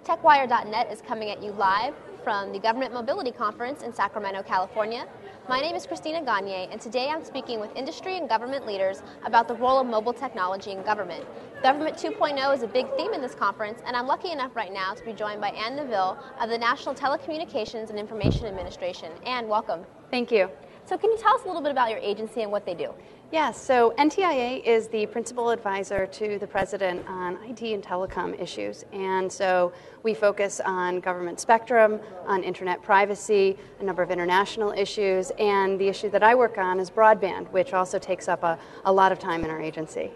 TechWire.net is coming at you live from the Government Mobility Conference in Sacramento, California. My name is Christina Gagne, and today I'm speaking with industry and government leaders about the role of mobile technology in government. Government 2.0 is a big theme in this conference, and I'm lucky enough right now to be joined by Neville of the National Telecommunications and Information Administration. Anne, welcome. Thank you. So can you tell us a little bit about your agency and what they do? Yes, so NTIA is the principal advisor to the President on IT and telecom issues. And so we focus on government spectrum, on internet privacy, a number of international issues, and the issue that I work on is broadband, which also takes up a lot of time in our agency.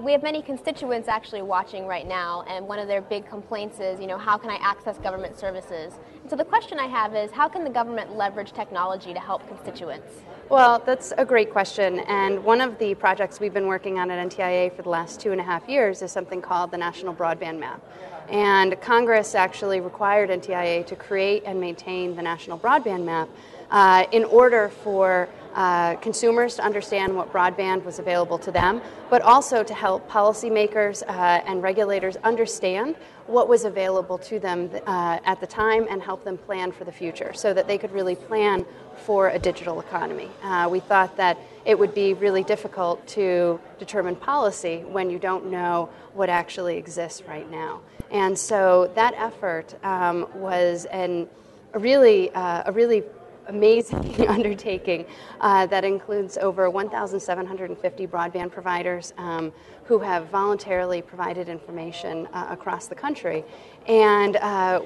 We have many constituents actually watching right now, and one of their big complaints is, how can I access government services? And so the question I have is, how can the government leverage technology to help constituents? Well, that's a great question, and one of the projects we've been working on at NTIA for the last 2.5 years is something called the National Broadband Map. And Congress actually required NTIA to create and maintain the National Broadband Map in order for consumers to understand what broadband was available to them, but also to help policymakers and regulators understand what was available to them at the time and help them plan for the future so that they could really plan for a digital economy. We thought that it would be really difficult to determine policy when you don't know what actually exists right now. And so that effort was a really amazing undertaking that includes over 1,750 broadband providers who have voluntarily provided information across the country. And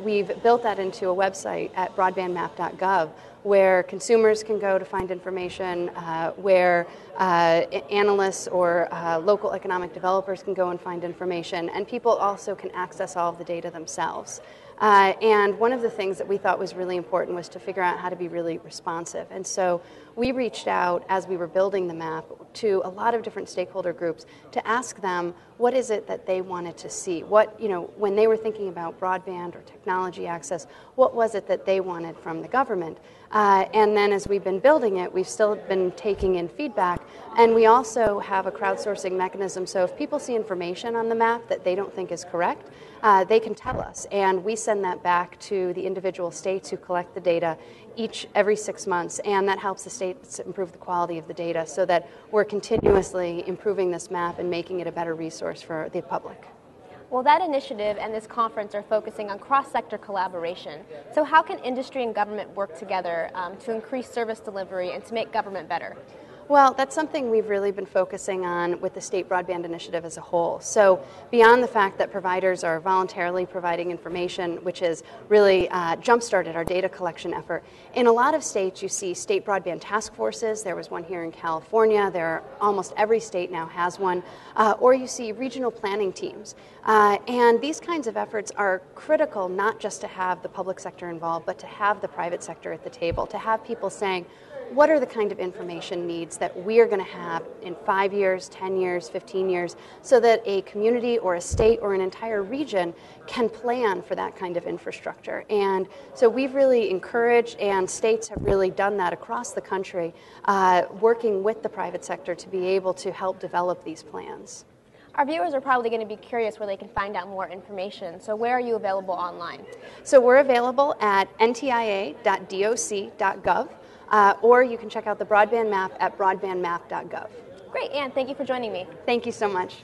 we've built that into a website at broadbandmap.gov where consumers can go to find information, where analysts or local economic developers can go and find information, and people also can access all of the data themselves. And one of the things that we thought was really important was to figure out how to be really responsive. And so we reached out as we were building the map to a lot of different stakeholder groups to ask them what is it that they wanted to see. What, when they were thinking about broadband or technology access, what was it that they wanted from the government? And then as we've been building it, we've still been taking in feedback, and we also have a crowdsourcing mechanism. So if people see information on the map that they don't think is correct, they can tell us, and we send that back to the individual states who collect the data every 6 months, and that helps the states improve the quality of the data so that we're continuously improving this map and making it a better resource for the public. Well, that initiative and this conference are focusing on cross-sector collaboration. So how can industry and government work together to increase service delivery and to make government better? Well, that's something we've really been focusing on with the State Broadband Initiative as a whole. So beyond the fact that providers are voluntarily providing information, which has really jump-started our data collection effort, in a lot of states you see state broadband task forces. There was one here in California. Almost every state now has one. Or you see regional planning teams. And these kinds of efforts are critical not just to have the public sector involved, but to have the private sector at the table, to have people saying, what are the kind of information needs that we are going to have in 5 years, 10 years, 15 years, so that a community or a state or an entire region can plan for that kind of infrastructure. And so we've really encouraged, and states have really done that across the country, working with the private sector to be able to help develop these plans. Our viewers are probably going to be curious where they can find out more information. So where are you available online? So we're available at ntia.doc.gov. Or you can check out the broadband map at broadbandmap.gov. Great, Anne, thank you for joining me. Thank you so much.